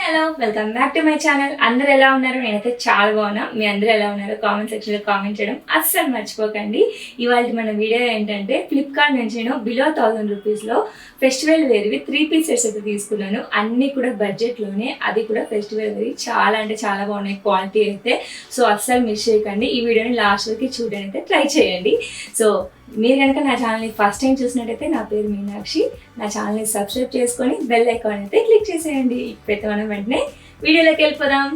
Hello welcome back to my channel. అందరు ఎలా ఉన్నారు? నేనైతే చాలా బాగున్నా. మీ అందరూ ఎలా ఉన్నారు? కామెంట్ సెక్షన్లో కామెంట్ చేయడం అస్సలు మర్చిపోకండి. ఇవాళ మన వీడియో ఏంటంటే ఫ్లిప్కార్ట్ నుంచి నేను బిలో 1000 రూపీస్లో ఫెస్టివల్ వేర్వి 3 పీసెస్ అయితే తీసుకున్నాను. అన్నీ కూడా బడ్జెట్లోనే, అది కూడా ఫెస్టివల్ వేర్వి చాలా అంటే చాలా బాగున్నాయి క్వాలిటీ అయితే. సో అస్సలు మిస్ చేయకండి. ఈ వీడియోని లాస్ట్ వరకు చూడడానికి అయితే ట్రై చేయండి. సో మీరు కనుక నా ఛానల్ని ఫస్ట్ టైం చూసినట్టయితే నా పేరు మీనాక్షి. నా ఛానల్ని సబ్స్క్రైబ్ చేసుకొని బెల్ ఐకాన్ అయితే క్లిక్ చేసేయండి. ఇప్పుడైతే మనం వెంటనే వీడియోలోకి వెళ్ళిపోదాం.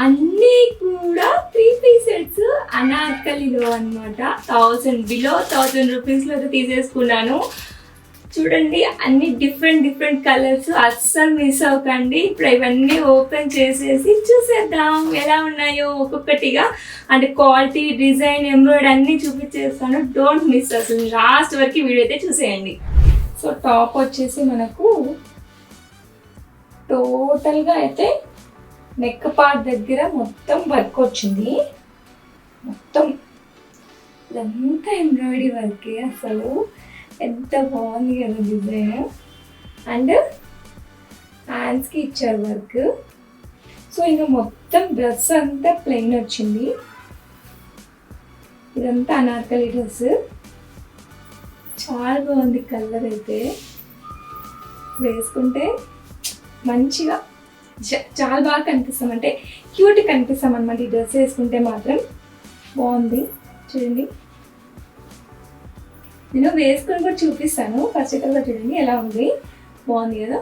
అన్నీ కూడా 3 పీసెస్ అనార్కలిలో అనమాట. 1000 రూపీస్లో అయితే తీసేసుకున్నాను. చూడండి, అన్ని డిఫరెంట్ కలర్స్. అస్సలు మిస్ అవ్వకండి. ఇప్పుడు ఇవన్నీ ఓపెన్ చేసేసి చూసేద్దాం ఎలా ఉన్నాయో ఒక్కొక్కటిగా. అంటే క్వాలిటీ, డిజైన్, ఎంబ్రాయిడరీ అన్నీ చూపించేస్తాను. డోంట్ మిస్, అసలు లాస్ట్ వరకు వీడియో అయితే చూసేయండి. సో టాప్ వచ్చేసి మనకు టోటల్గా అయితే నెక్ పార్ట్ దగ్గర మొత్తం వర్క్ వచ్చింది. మొత్తం ఇదంతా ఎంబ్రాయిడరీ వర్కే. అసలు ఎంత బాగుంది కదా డిజైన్. అండ్ హ్యాండ్స్కి ఇచ్చారు వర్క్. సో ఇంకా మొత్తం డ్రెస్ అంతా ప్లెయిన్ వచ్చింది. ఇదంతా అనార్కలి డ్రెస్. చాలా బాగుంది కలర్ అయితే. వేసుకుంటే మంచిగా చాలా బాగా కనిపిస్తాం, అంటే క్యూట్ కనిపిస్తాం అనమాట. ఈ డ్రెస్ వేసుకుంటే మాత్రం బాగుంది. చూడండి, నేను వేసుకొని కూడా చూపిస్తాను. ఫస్ట్ అయితే చూడండి ఎలా ఉంది, బాగుంది కదా.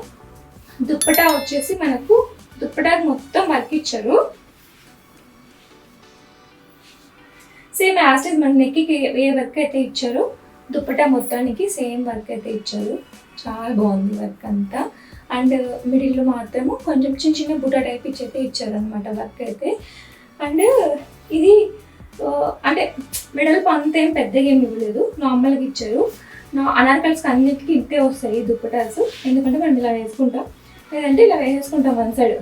దుప్పటా వచ్చేసి మనకు దుప్పటాకి మొత్తం వర్క్ ఇచ్చారు. సేమ్ యాస్టేజ్ మన నెక్కి ఏ వర్క్ అయితే ఇచ్చారో దుప్పటా మొత్తానికి సేమ్ వర్క్ అయితే ఇచ్చారు. చాలా బాగుంది వర్క్ అంతా. అండ్ మిడిల్లో మాత్రము కొంచెం చిన్న బుట్ట టైప్ ఇచ్చైతే ఇచ్చారనమాట వర్క్ అయితే. అండ్ ఇది అంటే మిడిల్ అంత ఏం పెద్దగా ఏమి ఇవ్వలేదు, నార్మల్గా ఇచ్చారు. అనార్కల్స్కి అన్నిటికీ ఇంతే వస్తాయి దుప్పటాస్. ఎందుకంటే మనం ఇలా వేసుకుంటాం, లేదంటే ఇలా వేసుకుంటాం వన్ సైడ్.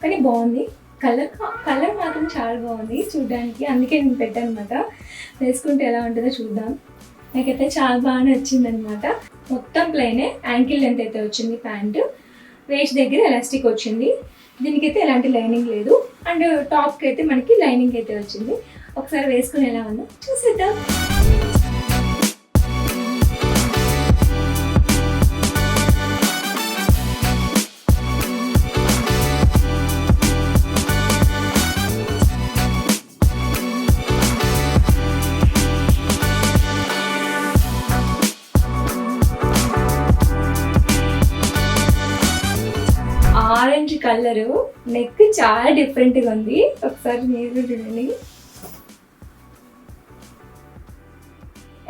కానీ బాగుంది కలర్ మాత్రం చాలా బాగుంది చూడడానికి. అందుకే నేను పెట్టాను అనమాట. వేసుకుంటే ఎలా ఉంటుందో చూద్దాం. నాకైతే చాలా బాగా నచ్చింది అనమాట. మొత్తం ప్లెయినే. యాంకిల్ లెంత్ అయితే వచ్చింది ప్యాంటు. వేస్ట్ దగ్గర ఎలాస్టిక్ వచ్చింది. దీనికైతే ఎలాంటి లైనింగ్ లేదు. అండ్ టాప్కి అయితే మనకి లైనింగ్ అయితే వచ్చింది. ఒకసారి వేసుకుని ఎలా ఉందో చూసేద్దాం. ఆరెంజ్ కలరు, నెక్ చాలా డిఫరెంట్గా ఉంది. ఒకసారి మీరు చూడండి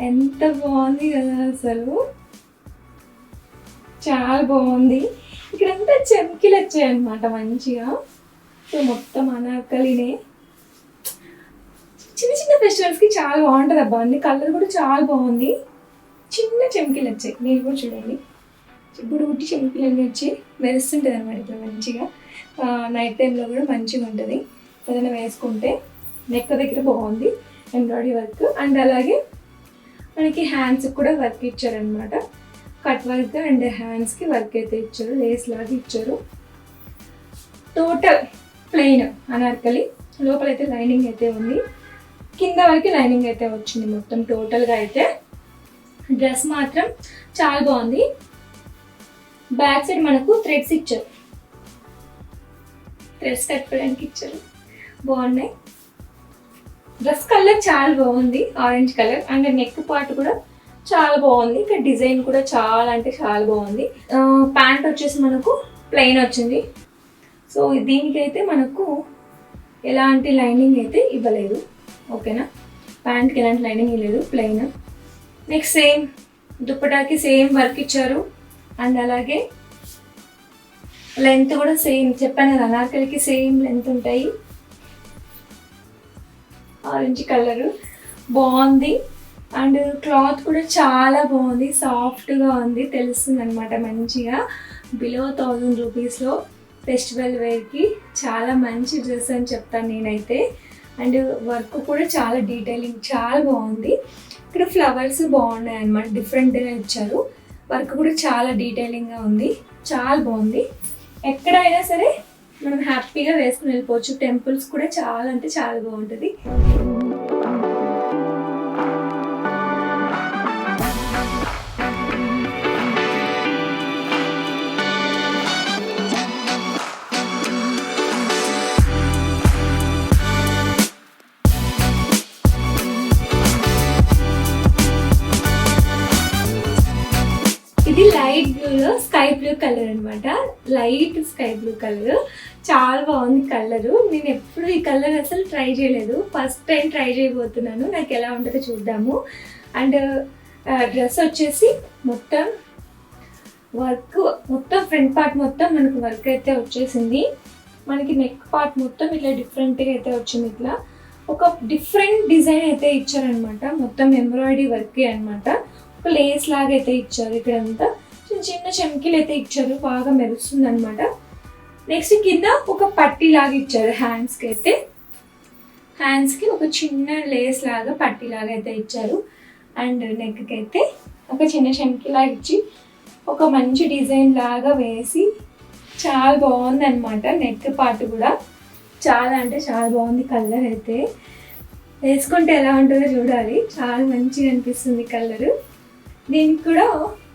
ఎంత బాగుంది కదా. అసలు చాలా బాగుంది. ఇక్కడంతా చెమ్కిలు వచ్చాయి అనమాట మంచిగా. సో మొత్తం అనార్కలినే. చిన్న ఫెస్టివల్స్కి చాలా బాగుంటుంది అబ్బా. అన్ని కలర్ కూడా చాలా బాగుంది. చిన్న చెమ్కిలు వచ్చాయి. మీరు కూడా చూడండి, ఇప్పుడు ఉట్టి చెంపిలన్నీ వచ్చి మెరుస్తుంటుంది అనమాట. ఇట్లా మంచిగా నైట్ టైంలో కూడా మంచిగా ఉంటుంది ఏదైనా వేసుకుంటే. నెక్ దగ్గర బాగుంది ఎంబ్రాయిడరీ వర్క్. అండ్ అలాగే మనకి హ్యాండ్స్కి కూడా వర్క్ ఇచ్చారనమాట. కట్ వర్క్ అండ్ హ్యాండ్స్కి వర్క్ అయితే ఇచ్చారు, లేస్ లాగా ఇచ్చారు. Total plain Anarkali. లోపలైతే లైనింగ్ అయితే ఉంది, కింద వరకు లైనింగ్ అయితే వచ్చింది మొత్తం టోటల్గా అయితే. డ్రెస్ మాత్రం చాలా బాగుంది. బ్యాక్ సైడ్ మనకు థ్రెడ్స్ ఇచ్చారు, థ్రెడ్స్ కట్టుకోవడానికి ఇచ్చారు. బాగున్నాయి. డ్రెస్ కలర్ చాలా బాగుంది, orange colour. And neck part కూడా చాలా బాగుంది. ఇక్కడ డిజైన్ కూడా చాలా అంటే చాలా బాగుంది. ప్యాంట్ వచ్చేసి మనకు ప్లెయిన్ వచ్చింది. సో సో దీనికైతే మనకు ఎలాంటి లైనింగ్ అయితే ఇవ్వలేదు. ఓకేనా, ప్యాంట్కి ఎలాంటి లైనింగ్ ఇవ్వలేదు, ప్లెయిన్. నెక్స్ట్ సేమ్ దుప్పటాకి సేమ్ వర్క్ ఇచ్చారు. అండ్ అలాగే లెంత్ కూడా సేమ్, చెప్పాను కదా అనార్కలికి సేమ్ లెంత్ ఉంటాయి. ఆరెంజ్ కలరు బాగుంది. అండ్ క్లాత్ కూడా చాలా బాగుంది, సాఫ్ట్గా ఉంది, తెలుస్తుంది అనమాట మంచిగా. బిలో 1000 రూపీస్లో ఫెస్టివల్ వేర్కి చాలా మంచి డ్రెస్ అని చెప్తాను నేనైతే. అండ్ వర్క్ కూడా చాలా డీటెయిలింగ్, చాలా బాగుంది. ఇక్కడ ఫ్లవర్స్ బాగున్నాయి అన్నమాట, డిఫరెంట్గా ఇచ్చారు. వర్క్ కూడా చాలా డీటెయిలింగ్గా ఉంది, చాలా బాగుంది. ఎక్కడైనా సరే మనం హ్యాపీగా వేసుకుని వెళ్ళిపోవచ్చు. టెంపుల్స్ కూడా చాలా అంటే చాలా బాగుంటుంది. ఇది లైట్ బ్లూలో స్కై బ్లూ కలర్ అనమాట, లైట్ స్కై బ్లూ కలర్. చాలా బాగుంది కలరు. నేను ఎప్పుడు ఈ కలర్ అసలు ట్రై చేయలేదు, ఫస్ట్ టైం ట్రై చేయబోతున్నాను. నాకు ఎలా ఉంటుందో చూద్దాము. అండ్ డ్రెస్ వచ్చేసి మొత్తం వర్క్, మొత్తం ఫ్రంట్ పార్ట్ మొత్తం మనకు వర్క్ అయితే వచ్చేసింది. మనకి నెక్ పార్ట్ మొత్తం ఇట్లా డిఫరెంట్గా అయితే వచ్చింది. ఇట్లా ఒక డిఫరెంట్ డిజైన్ అయితే ఇచ్చారనమాట, మొత్తం ఎంబ్రాయిడరీ వర్క్ అనమాట. ఒక లేస్ లాగా అయితే ఇచ్చారు. ఇక్కడంతా చిన్న చిన్న చెమ్కీలు అయితే ఇచ్చారు, బాగా మెరుస్తుంది అనమాట. నెక్స్ట్ కింద ఒక పట్టీ లాగా ఇచ్చారు హ్యాండ్స్కి అయితే. హ్యాండ్స్కి ఒక చిన్న లేస్ లాగా పట్టీ లాగా అయితే ఇచ్చారు. అండ్ నెక్కి అయితే ఒక చిన్న చెమ్కీ లాగా ఇచ్చి ఒక మంచి డిజైన్ లాగా వేసి చాలా బాగుంది అనమాట. నెక్ పార్ట్ కూడా చాలా అంటే చాలా బాగుంది. కలర్ అయితే వేసుకుంటే ఎలా ఉంటుందో చూడాలి, చాలా మంచిగా అనిపిస్తుంది కలరు. దీనికి కూడా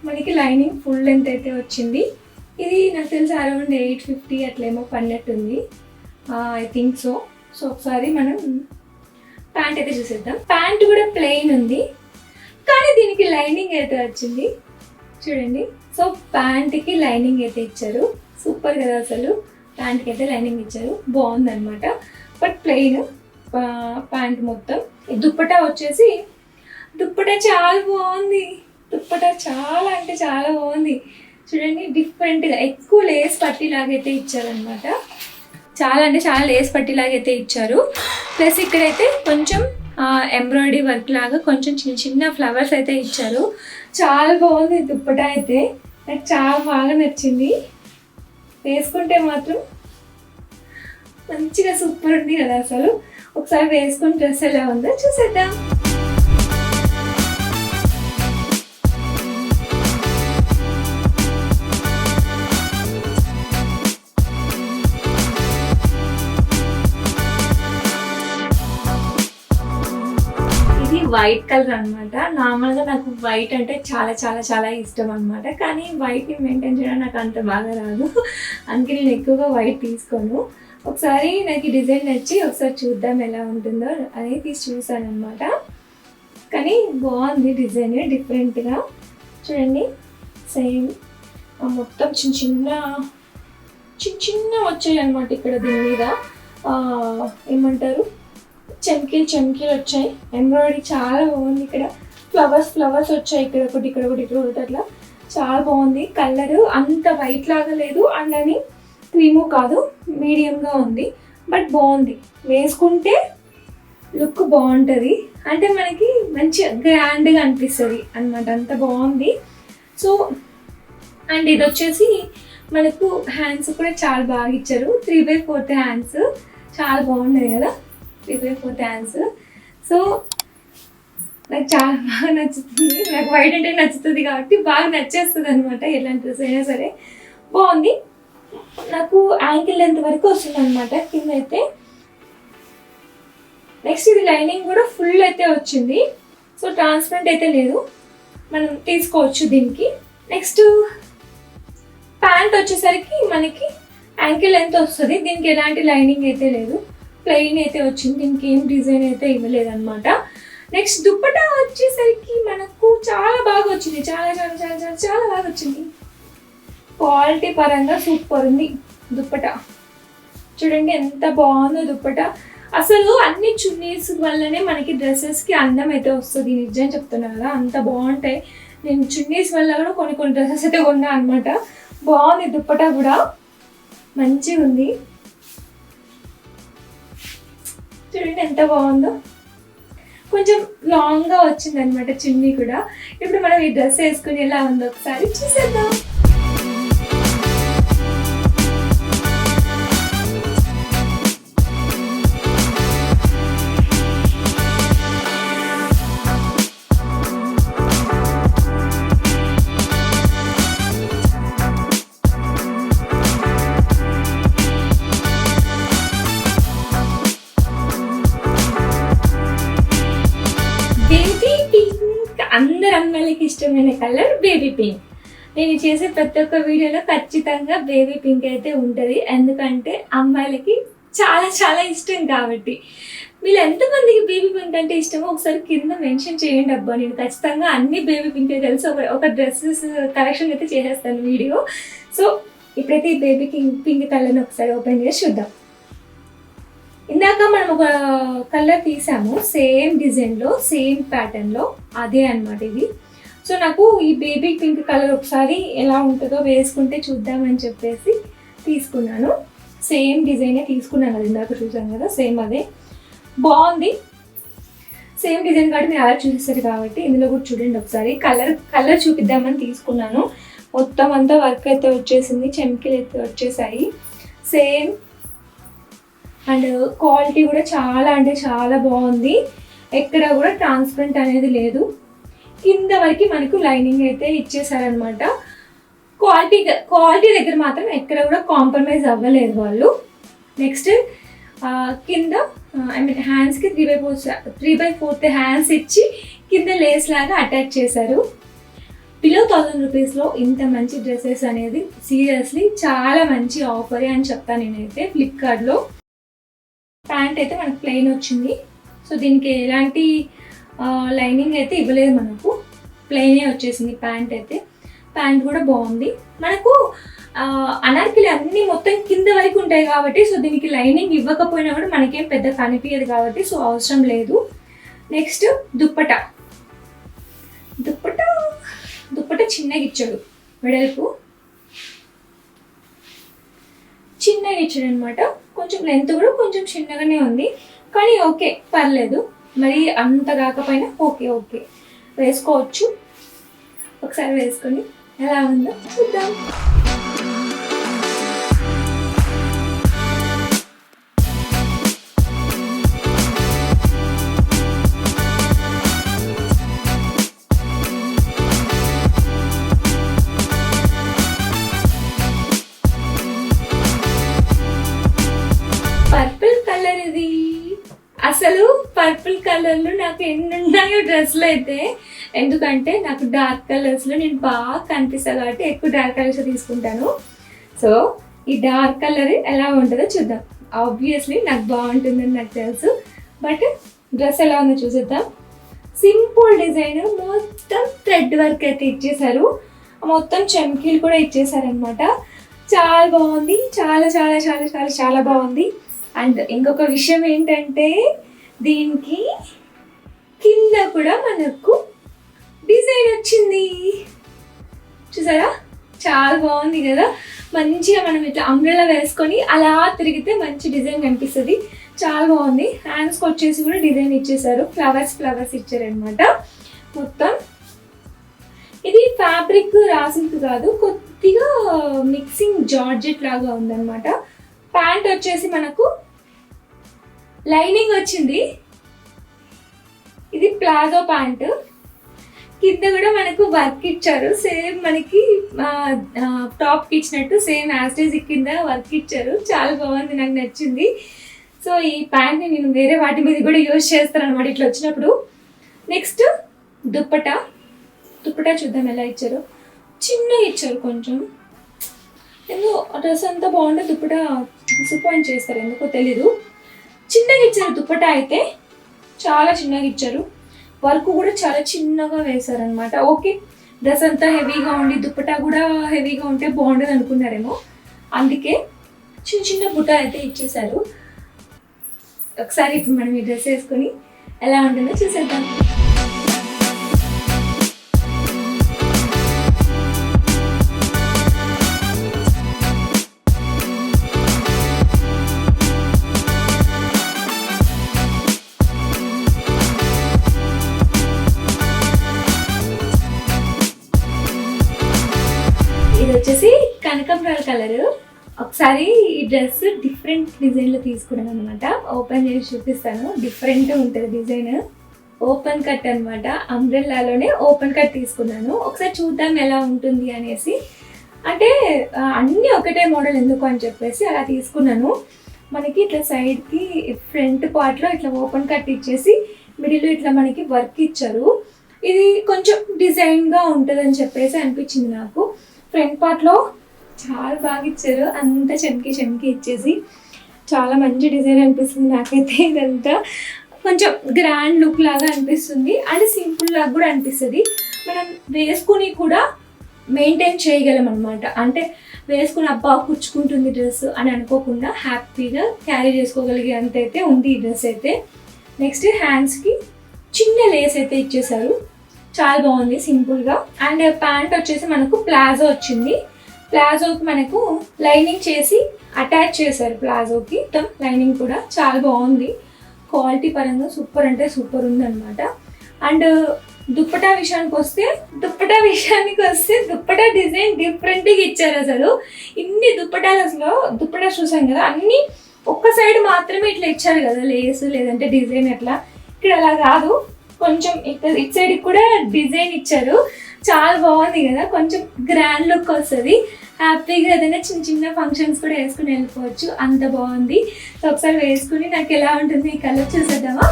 మనకి లైనింగ్ ఫుల్ లెంత్ అయితే వచ్చింది. ఇది నాకు తెలిసి అరౌండ్ 850 అట్లేమో పడినట్టుంది, ఐ థింక్ సో. సో ఒకసారి మనం ప్యాంట్ అయితే చూసేద్దాం. ప్యాంట్ కూడా ప్లెయిన్ ఉంది, కానీ దీనికి లైనింగ్ అయితే వచ్చింది చూడండి. సో ప్యాంట్కి లైనింగ్ అయితే ఇచ్చారు, సూపర్ కదా అసలు. ప్యాంట్కి అయితే లైనింగ్ ఇచ్చారు, బాగుందన్నమాట. బట్ ప్లెయిన్ ప్యాంట్ మొత్తం. దుప్పటా వచ్చేసి దుప్పటా చాలా బాగుంది. దుప్పటా చాలా అంటే చాలా బాగుంది చూడండి. డిఫరెంట్గా ఎక్కువ లేస్ పట్టీలాగైతే ఇచ్చారనమాట, చాలా అంటే చాలా లేస్ పట్టీలాగైతే ఇచ్చారు. ప్లస్ ఇక్కడైతే కొంచెం ఎంబ్రాయిడరీ వర్క్ లాగా కొంచెం చిన్న చిన్న ఫ్లవర్స్ అయితే ఇచ్చారు. చాలా బాగుంది దుప్పటా అయితే, నాకు చాలా బాగా నచ్చింది. వేసుకుంటే మాత్రం మంచిగా సూపర్ ఉంది కదా అసలు. ఒకసారి వేసుకుని డ్రెస్ ఎలా ఉందో చూసేద్దాం. వైట్ కలర్ అనమాట. నార్మల్గా నాకు వైట్ అంటే చాలా చాలా చాలా ఇష్టం అనమాట, కానీ వైట్ని మెయింటైన్ చేయడం నాకు అంత బాగా రాదు, అందుకే నేను ఎక్కువగా వైట్ తీసుకోను. ఒకసారి నాకు ఈ డిజైన్ నచ్చి ఒకసారి చూద్దాం ఎలా ఉంటుందో అనేది తీసి చూసాను అనమాట. కానీ బాగుంది డిజైన్, డిఫరెంట్గా చూడండి. సేమ్ మొత్తం చిన్న చిన్న చిన్న చిన్న వచ్చాయి అనమాట ఇక్కడ. దీని మీద ఏమంటారు, చెమ్కీలు వచ్చాయి. ఎంబ్రాయిడరీ చాలా బాగుంది. ఇక్కడ ఫ్లవర్స్ వచ్చాయి, ఇక్కడ ఒకటి ఇక్కడ ఒకటి ఇక్కడ ఒకటి, అట్లా చాలా బాగుంది. కలర్ అంత వైట్ లాగా లేదు, అండ్ అని క్రీము కాదు, మీడియంగా ఉంది. బట్ బాగుంది, వేసుకుంటే లుక్ బాగుంటుంది, అంటే మనకి మంచి గ్రాండ్గా అనిపిస్తుంది అనమాట, అంత బాగుంది. సో అండ్ ఇది వచ్చేసి మనకు హ్యాండ్స్ కూడా చాలా బాగా ఇచ్చారు. 3/4 హ్యాండ్స్ చాలా బాగున్నాయి కదా, 3/4 హ్యాండ్స్. సో నాకు చాలా బాగా నచ్చుతుంది. నాకు వైట్ అంటే నచ్చుతుంది కాబట్టి బాగా నచ్చేస్తుంది అనమాట. ఎలాంటి డ్రెస్ అయినా సరే బాగుంది. నాకు యాంకిల్ లెంత్ వరకు వస్తుంది అనమాట కింద అయితే. నెక్స్ట్ ఇది లైనింగ్ కూడా ఫుల్ అయితే వచ్చింది, సో ట్రాన్స్పరెంట్ అయితే లేదు, మనం తీసుకోవచ్చు దీనికి. నెక్స్ట్ ప్యాంట్ వచ్చేసరికి మనకి యాంకిల్ లెంత్ వస్తుంది. దీనికి ఎలాంటి లైనింగ్ అయితే లేదు, ప్లెయిన్ అయితే వచ్చింది, దీనికి ఏం డిజైన్ అయితే ఇవ్వలేదు అనమాట. నెక్స్ట్ దుప్పటా వచ్చేసరికి మనకు చాలా బాగా వచ్చింది, చాలా చాలా చాలా చాలా చాలా బాగా వచ్చింది. క్వాలిటీ పరంగా సూపర్ ఉంది దుప్పటా. చూడండి ఎంత బాగుందో దుప్పట. అసలు అన్ని చున్నీస్ వల్లనే మనకి డ్రెస్సెస్కి అందం అయితే వస్తుంది, నిజం చెప్తున్నా కదా, అంత బాగుంటాయి. నేను చున్నీస్ వల్ల కూడా కొన్ని డ్రెస్సెస్ అయితే కొన్నా అనమాట. బాగుంది దుప్పట కూడా, మంచిగా ఉంది. చూడండి ఎంత బాగుందో. కొంచెం లాంగ్గా వచ్చింది అనమాట చున్నీ కూడా. ఇప్పుడు మనం ఈ డ్రెస్ వేసుకుని ఎలా ఉందో ఒకసారి చూసేద్దాం. బేబీ పింక్, అందరు అమ్మాయిలకి ఇష్టమైన కలర్ బేబీ పింక్. నేను చేసే ప్రతి ఒక్క వీడియోలో ఖచ్చితంగా బేబీ పింక్ అయితే ఉంటుంది, ఎందుకంటే అమ్మాయిలకి చాలా చాలా ఇష్టం కాబట్టి. వీళ్ళు ఎంతమందికి బేబీ పింక్ అంటే ఇష్టమో ఒకసారి కింద మెన్షన్ చేయండి అబ్బా. నేను ఖచ్చితంగా అన్ని బేబీ పింక్ కలిసి ఒక డ్రెస్సెస్ కలెక్షన్ అయితే చేసేస్తాను వీడియో. సో ఇప్పుడైతే ఈ బేబీ పింక్ కలర్ని ఒకసారి ఓపెన్ చేసి చూద్దాం. ఇందాక మనం ఒక కలర్ తీసాము సేమ్ డిజైన్లో, సేమ్ ప్యాటర్న్లో, అదే అనమాట ఇది. సో నాకు ఈ బేబీ పింక్ కలర్ ఒకసారి ఎలా ఉంటుందో వేసుకుంటే చూద్దామని చెప్పేసి తీసుకున్నాను. సేమ్ డిజైనే తీసుకున్నాను, అది ఇందాక చూసాను కదా, సేమ్ అదే బాగుంది. సేమ్ డిజైన్ కాబట్టి మీరు అలా చూపిస్తారు కాబట్టి ఇందులో కూడా చూడండి ఒకసారి. కలర్ చూపిద్దామని తీసుకున్నాను. మొత్తం అంతా వర్క్ అయితే వచ్చేసింది, చెమ్కీలు అయితే వచ్చేసాయి సేమ్. అండ్ క్వాలిటీ కూడా చాలా అంటే చాలా బాగుంది. ఎక్కడ కూడా ట్రాన్స్పరెంట్ అనేది లేదు. కింద వరకు మనకు లైనింగ్ అయితే ఇచ్చేసారనమాట. క్వాలిటీ దగ్గర మాత్రం ఎక్కడ కూడా కాంప్రమైజ్ అవ్వలేదు వాళ్ళు. నెక్స్ట్ కింద హ్యాండ్స్కి 3/4 హ్యాండ్స్ ఇచ్చి కింద లేస్ లాగా అటాచ్ చేశారు. బిలో 1000 రూపీస్లో ఇంత మంచి డ్రెస్సెస్ అనేది సీరియస్లీ చాలా మంచి ఆఫరే అని చెప్తాను నేనైతే. ఫ్లిప్కార్ట్లో ప్యాంట్ అయితే మనకు ప్లెయిన్ వచ్చింది. సో దీనికి ఎలాంటి లైనింగ్ అయితే ఇవ్వలేదు, మనకు ప్లెయినే వచ్చేసింది ప్యాంట్ అయితే. ప్యాంట్ కూడా బాగుంది. మనకు అనార్కలి అన్నీ మొత్తం కింద వరకు ఉంటాయి కాబట్టి సో దీనికి లైనింగ్ ఇవ్వకపోయినా కూడా మనకేం పెద్ద కనిపించదు కాబట్టి సో అవసరం లేదు. నెక్స్ట్ దుప్పట చిన్నగా ఇచ్చాడు, వెడల్పు చిన్నగా ఇచ్చాడు అనమాట. కొంచెం లెంత్ కూడా కొంచెం చిన్నగానే ఉంది, కానీ ఓకే పర్లేదు, మరి అంత కాకపోయినా ఓకే వేసుకోవచ్చు. ఒకసారి వేసుకొని ఎలా ఉందో చూద్దాం. పర్పుల్ కలర్ ఇది. అసలు పర్పుల్ కలర్లో నాకు ఎన్ని ఉన్నాయో డ్రెస్సులు అయితే, ఎందుకంటే నాకు డార్క్ కలర్స్లో నేను బాగా కనిపిస్తాను కాబట్టి ఎక్కువ డార్క్ కలర్స్ తీసుకుంటాను. సో ఈ డార్క్ కలర్ ఎలా ఉంటుందో చూద్దాం. ఆబ్వియస్లీ నాకు బాగుంటుందని నాకు తెలుసు, బట్ డ్రెస్ ఎలా ఉందో చూసేద్దాం. సింపుల్ డిజైన్, మొత్తం థ్రెడ్ వర్క్ అయితే ఇచ్చేసారు, మొత్తం చమ్కీలు కూడా ఇచ్చేసారనమాట. చాలా బాగుంది, చాలా చాలా చాలా చాలా చాలా బాగుంది. అండ్ ఇంకొక విషయం ఏంటంటే దీనికి కింద కూడా మనకు డిజైన్ వచ్చింది, చూసారా? చాలా బాగుంది కదా. మంచిగా మనం ఇట్లా అంబ్రెల్లా వేసుకొని అలా తిరిగితే మంచి డిజైన్ కనిపిస్తుంది. చాలా బాగుంది. హ్యాండ్స్కి వచ్చేసి కూడా డిజైన్ ఇచ్చేసారు, ఫ్లవర్స్ ఇచ్చారనమాట. మొత్తం ఇది ఫ్యాబ్రిక్ రాసిల్క్ కాదు, కొద్దిగా మిక్సింగ్ జార్జెట్ లాగా ఉందన్నమాట. ప్యాంట్ వచ్చేసి మనకు లైనింగ్ వచ్చింది, ఇది ప్లాజో ప్యాంట్. కింద కూడా మనకు వర్క్ ఇచ్చారు, సేమ్ మనకి టాప్కి ఇచ్చినట్టు సేమ్ యాస్టేజ్ కింద వర్క్ ఇచ్చారు. చాలా బాగుంది, నాకు నచ్చింది. సో ఈ ప్యాంట్ని నేను వేరే వాటి మీద కూడా యూజ్ చేస్తాను అనమాట ఇట్లా వచ్చినప్పుడు. నెక్స్ట్ దుప్పట చూద్దాం ఎలా ఇచ్చారు. చిన్నగా ఇచ్చారు కొంచెం, ఎందుకు డ్రెస్ అంతా బాగుంటే దుప్పట డిసప్పాయింట్ చేస్తారు, ఎందుకో తెలీదు. చిన్నగా ఇచ్చారు దుప్పట అయితే, చాలా చిన్నగా ఇచ్చారు. వర్క్ కూడా చాలా చిన్నగా వేశారనమాట. ఓకే, డ్రెస్ అంతా హెవీగా ఉండి దుప్పట కూడా హెవీగా ఉంటే బాగుండదు అనుకున్నారేమో, అందుకే చిన్న చిన్న బుట్ట అయితే ఇచ్చేసారు. ఒకసారి ఇప్పుడు మనం ఈ డ్రెస్ వేసుకొని ఎలా ఉంటుందో చూసేద్దాం. ఇది వచ్చేసి కనకంబరాల కలర్. ఒకసారి ఈ డ్రెస్ డిఫరెంట్ డిజైన్లో తీసుకున్నాను అనమాట. ఓపెన్ చేసి చూపిస్తాను. డిఫరెంట్ ఉంటుంది డిజైన్. ఓపెన్ కట్ అనమాట. అంబ్రెల్లాలోనే ఓపెన్ కట్ తీసుకున్నాను. ఒకసారి చూద్దాం ఎలా ఉంటుంది అనేసి. అంటే అన్నీ ఒకటే మోడల్ ఎందుకు అని చెప్పేసి అలా తీసుకున్నాను. మనకి ఇట్లా సైడ్కి ఫ్రంట్ పార్ట్లో ఇట్లా ఓపెన్ కట్ ఇచ్చేసి మిడిల్లో ఇట్లా మనకి వర్క్ ఇచ్చారు. ఇది కొంచెం డిజైన్గా ఉంటుందని చెప్పేసి అనిపించింది నాకు. ఫ్రంట్ పార్ట్లో చాలా బాగా ఇచ్చారు. అంతా చెమ్కి ఇచ్చేసి చాలా మంచి డిజైన్ అనిపిస్తుంది నాకైతే. ఇదంతా కొంచెం గ్రాండ్ లుక్ లాగా అనిపిస్తుంది అండ్ సింపుల్ లాగా కూడా అనిపిస్తుంది. మనం వేసుకుని కూడా మెయింటైన్ చేయగలం అనమాట. అంటే వేసుకుని అబ్బా కుచ్చుకుంటుంది డ్రెస్ అని అనుకోకుండా హ్యాపీగా క్యారీ చేసుకోగలిగే అంత అయితే ఉంది ఈ డ్రెస్ అయితే. నెక్స్ట్ హ్యాండ్స్కి చిన్న లేస్ అయితే ఇచ్చేసారు. చాలా బాగుంది సింపుల్గా. అండ్ ప్యాంట్ వచ్చేసి మనకు ప్లాజో వచ్చింది. ప్లాజోకి మనకు లైనింగ్ చేసి అటాచ్ చేశారు. ప్లాజోకి మొత్తం లైనింగ్ కూడా చాలా బాగుంది. క్వాలిటీ పరంగా సూపర్ అంటే సూపర్ ఉంది అనమాట. అండ్ దుప్పటా విషయానికి వస్తే దుప్పటా డిజైన్ డిఫరెంట్గా ఇచ్చారు. అసలు ఇన్ని దుప్పటాలు అసలు దుప్పటా చూసాం కదా, అన్ని ఒక్క సైడ్ మాత్రమే ఇట్లా ఇచ్చారు కదా లేసు లేదంటే డిజైన్. అట్లా ఇక్కడ అలా కాదు, కొంచెం ఇటు సైడ్కి కూడా డిజైన్ ఇచ్చారు. చాలా బాగుంది కదా, కొంచెం గ్రాండ్ లుక్ వస్తుంది. హ్యాపీగా ఏదైనా చిన్న చిన్న ఫంక్షన్స్ కూడా వేసుకుని వెళ్ళిపోవచ్చు, అంత బాగుంది. సో ఒకసారి వేసుకుని నాకు ఎలా ఉంటుంది ఈ కలర్ చూసేద్దామా.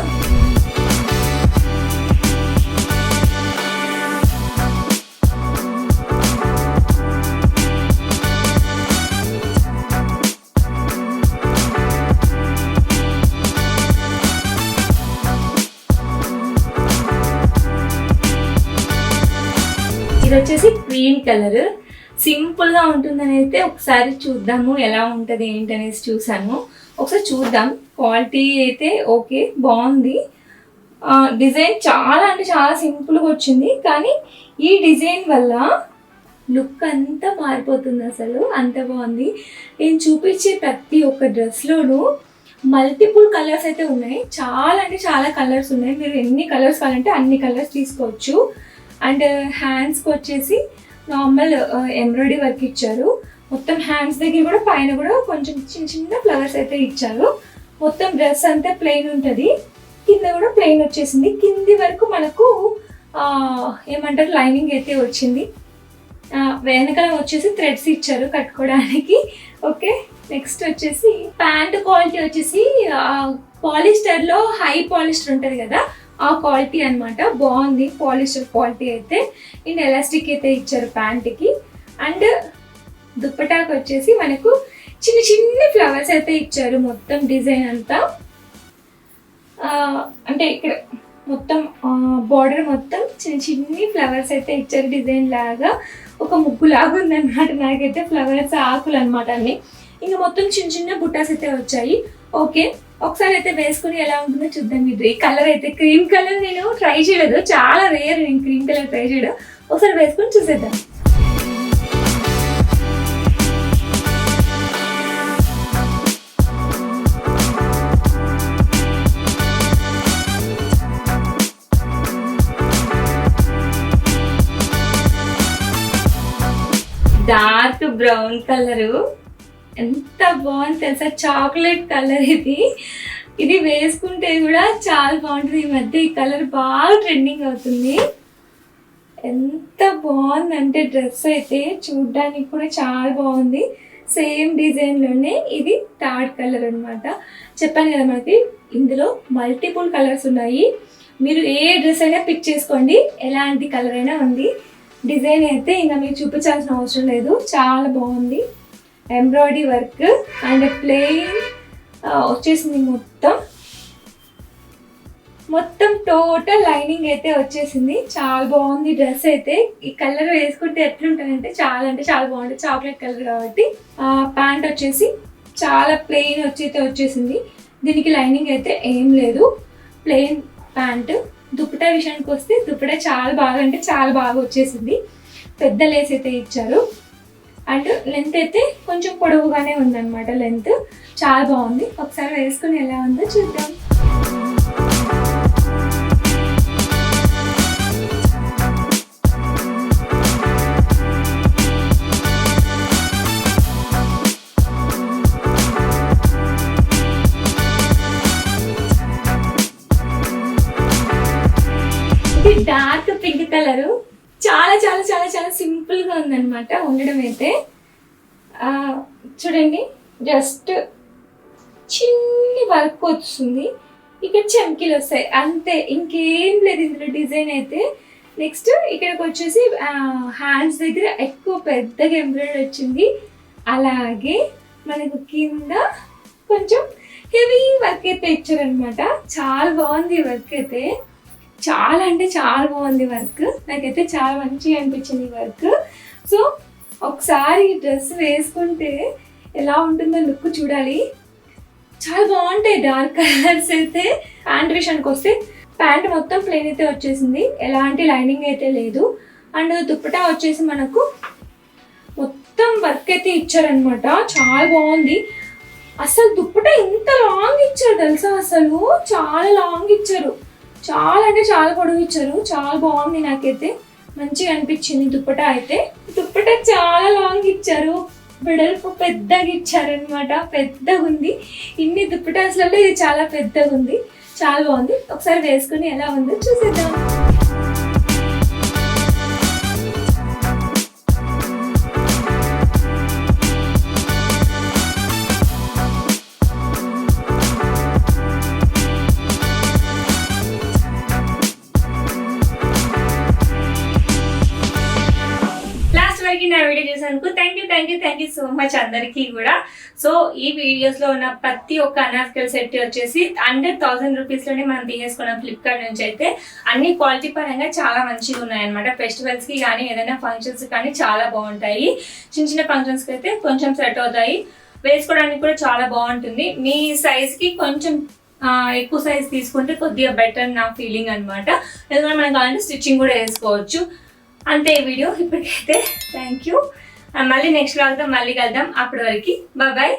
ఇది వచ్చేసి క్రీమ్ కలర్. సింపుల్గా ఉంటుందని అయితే ఒకసారి చూద్దాము ఎలా ఉంటుంది ఏంటి అనేసి చూసాను. ఒకసారి చూద్దాం. క్వాలిటీ అయితే ఓకే బాగుంది. డిజైన్ చాలా అంటే చాలా సింపుల్గా వచ్చింది, కానీ ఈ డిజైన్ వల్ల లుక్ అంతా మారిపోతుంది. అసలు అంత బాగుంది. నేను చూపించే ప్రతి ఒక్క డ్రెస్లోనూ మల్టిపుల్ కలర్స్ అయితే ఉన్నాయి. చాలా అంటే చాలా కలర్స్ ఉన్నాయి. మీరు ఎన్ని కలర్స్ కావాలంటే అన్ని కలర్స్ తీసుకోవచ్చు. అండ్ హ్యాండ్స్కి వచ్చేసి నార్మల్ ఎంబ్రాయిడరీ వర్క్ ఇచ్చారు. మొత్తం హ్యాండ్స్ దగ్గర కూడా పైన కూడా కొంచెం చిన్న చిన్న ఫ్లవర్స్ అయితే ఇచ్చారు. మొత్తం డ్రెస్ అంతా ప్లెయిన్ ఉంటుంది. కింద కూడా ప్లెయిన్ వచ్చేసింది. కింది వరకు మనకు ఏమంటారు లైనింగ్ అయితే వచ్చింది. వెనకాల వచ్చేసి థ్రెడ్స్ ఇచ్చారు కట్టుకోవడానికి. ఓకే, నెక్స్ట్ వచ్చేసి ప్యాంట్ క్వాలిటీ వచ్చేసి పాలిస్టర్లో హై పాలిస్టర్ ఉంటుంది కదా, ఆ క్వాలిటీ అనమాట. బాగుంది పాలిస్టర్ క్వాలిటీ అయితే. అండ్ ఎలాస్టిక్ అయితే ఇచ్చారు ప్యాంట్కి. అండ్ దుప్పటాకి వచ్చేసి మనకు చిన్న చిన్న ఫ్లవర్స్ అయితే ఇచ్చారు. మొత్తం డిజైన్ అంతా అంటే ఇక్కడ మొత్తం బార్డర్ మొత్తం చిన్న చిన్ని ఫ్లవర్స్ అయితే ఇచ్చారు. డిజైన్ లాగా ఒక ముగ్గు లాగా ఉందన్నమాట. నాకైతే ఫ్లవర్స్ ఆకులు అనమాట అన్ని. ఇంకా మొత్తం చిన్న చిన్న బుట్టాస్ అయితే వచ్చాయి. ఓకే, ఒకసారి అయితే వేసుకుని ఎలా ఉంటుందో చూద్దాం. ఇది ఈ కలర్ అయితే క్రీమ్ కలర్ నేను ట్రై చేయలేదు. చాలా రేర్ నేను క్రీమ్ కలర్ ట్రై చేయడం. ఒకసారి వేసుకొని చూసేద్దాం. డార్క్ బ్రౌన్ కలరు ఎంత బాగుంది తెలుసా, చాక్లెట్ కలర్. ఇది వేసుకుంటే కూడా చాలా బాగుంటుంది. ఈ మధ్య ఈ కలర్ బాగా ట్రెండింగ్ అవుతుంది. ఎంత బాగుందంటే డ్రెస్ అయితే చూడ్డానికి కూడా చాలా బాగుంది. సేమ్ డిజైన్లోనే ఇది థర్డ్ కలర్ అనమాట. చెప్పాను కదా మనకి ఇందులో మల్టిపుల్ కలర్స్ ఉన్నాయి. మీరు ఏ డ్రెస్ అయినా పిక్ చేసుకోండి, ఎలాంటి కలర్ అయినా ఉంది. డిజైన్ అయితే ఇంకా మీకు చూపించాల్సిన అవసరం లేదు, చాలా బాగుంది. ఎంబ్రాయిడరీ వర్క్ అండ్ ప్లెయిన్ వచ్చేసింది. మొత్తం టోటల్ లైనింగ్ అయితే వచ్చేసింది. చాలా బాగుంది డ్రెస్ అయితే. ఈ కలర్ వేసుకుంటే ఎట్లుంటుందంటే చాలా అంటే చాలా బాగుంటుంది. చాక్లెట్ కలర్ కాబట్టి. ప్యాంట్ వచ్చేసి చాలా ప్లెయిన్ వచ్చేసింది. దీనికి లైనింగ్ అయితే ఏం లేదు, ప్లెయిన్ ప్యాంట్. దుప్పటా విషయానికి వస్తే దుప్పటా చాలా బాగా అంటే చాలా బాగా వచ్చేసింది. పెద్ద లేస్ అయితే ఇచ్చారు. అండ్ లెంత్ అయితే కొంచెం పొడవుగానే ఉందన్నమాట. లెంత్ చాలా బాగుంది. ఒకసారి వేసుకుని ఎలా ఉందో చూద్దాం. ఇది డార్క్ పింక్ కలరు. చాలా చాలా చాలా చాలా సింపుల్గా ఉందన్నమాట ఉండడం అయితే. చూడండి, జస్ట్ చిన్ని వర్క్ వస్తుంది, ఇక్కడ చమ్కీలు వస్తాయి అంతే, ఇంకేం లేదు ఇందులో డిజైన్ అయితే. నెక్స్ట్ ఇక్కడికి వచ్చేసి హ్యాండ్స్ దగ్గర ఎక్కువ పెద్దగా ఎంబ్రాయిడరీ వచ్చింది. అలాగే మనకు కింద కొంచెం హెవీ వర్క్ అయితే ఇచ్చారనమాట. చాలా బాగుంది వర్క్ అయితే, చాలా అంటే చాలా బాగుంది వర్క్. నాకైతే చాలా మంచిగా అనిపించింది ఈ వర్క్. సో ఒకసారి ఈ డ్రెస్ వేసుకుంటే ఎలా ఉంటుందో లుక్ చూడాలి. చాలా బాగుంటాయి డార్క్ కలర్స్ అయితే. ప్యాంట్ విషయానికి వస్తే ప్యాంట్ మొత్తం ప్లెయిన్ అయితే వచ్చేసింది, ఎలాంటి లైనింగ్ అయితే లేదు. అండ్ దుప్పటా వచ్చేసి మనకు మొత్తం వర్క్ అయితే ఇచ్చారనమాట. చాలా బాగుంది. అసలు దుప్పటా ఇంత లాంగ్ ఇచ్చారు తెలుసా, అసలు చాలా లాంగ్ ఇచ్చారు, చాలా అంటే చాలా పొడవు ఇచ్చారు. చాలా బాగుంది, నాకైతే మంచిగా అనిపించింది దుప్పటా అయితే. దుప్పటా చాలా లాంగ్ ఇచ్చారు, వెడల్పు పెద్దగా ఇచ్చారనమాట. పెద్దగా ఉంది. ఇన్ని దుప్పటాస్లలో ఇది చాలా పెద్దగా ఉంది. చాలా బాగుంది. ఒకసారి వేసుకుని ఎలా ఉందో చూసేద్దాం. నా వీడియో చూసినందుకు థ్యాంక్ యూ సో మచ్ అందరికీ కూడా. సో ఈ వీడియోస్ లో ఉన్న ప్రతి ఒక్క అనార్కలి సెట్ వచ్చేసి 100,000 రూపీస్ లోనే మనం తీసేసుకున్నాం ఫ్లిప్కార్ట్ నుంచి. అయితే అన్ని క్వాలిటీ పరంగా చాలా మంచిగా ఉన్నాయన్నమాట. ఫెస్టివల్స్ కి కానీ ఏదైనా ఫంక్షన్స్ కానీ చాలా బాగుంటాయి. చిన్న ఫంక్షన్స్ కి అయితే కొంచెం సెట్ అవుతాయి, వేసుకోవడానికి కూడా చాలా బాగుంటుంది. మీ సైజ్ కి కొంచెం ఎక్కువ సైజ్ తీసుకుంటే కొద్దిగా బెటర్ నా ఫీలింగ్ అనమాట. ఎందుకంటే మనకు కావాలంటే స్టిచ్చింగ్ కూడా వేసుకోవచ్చు. అంతే ఈ వీడియో ఇప్పటికైతే. Thank you. మళ్ళీ నెక్స్ట్ వ్లాగ్తో మళ్ళీ కలుద్దాం. అప్పటి వరకు బాయ్.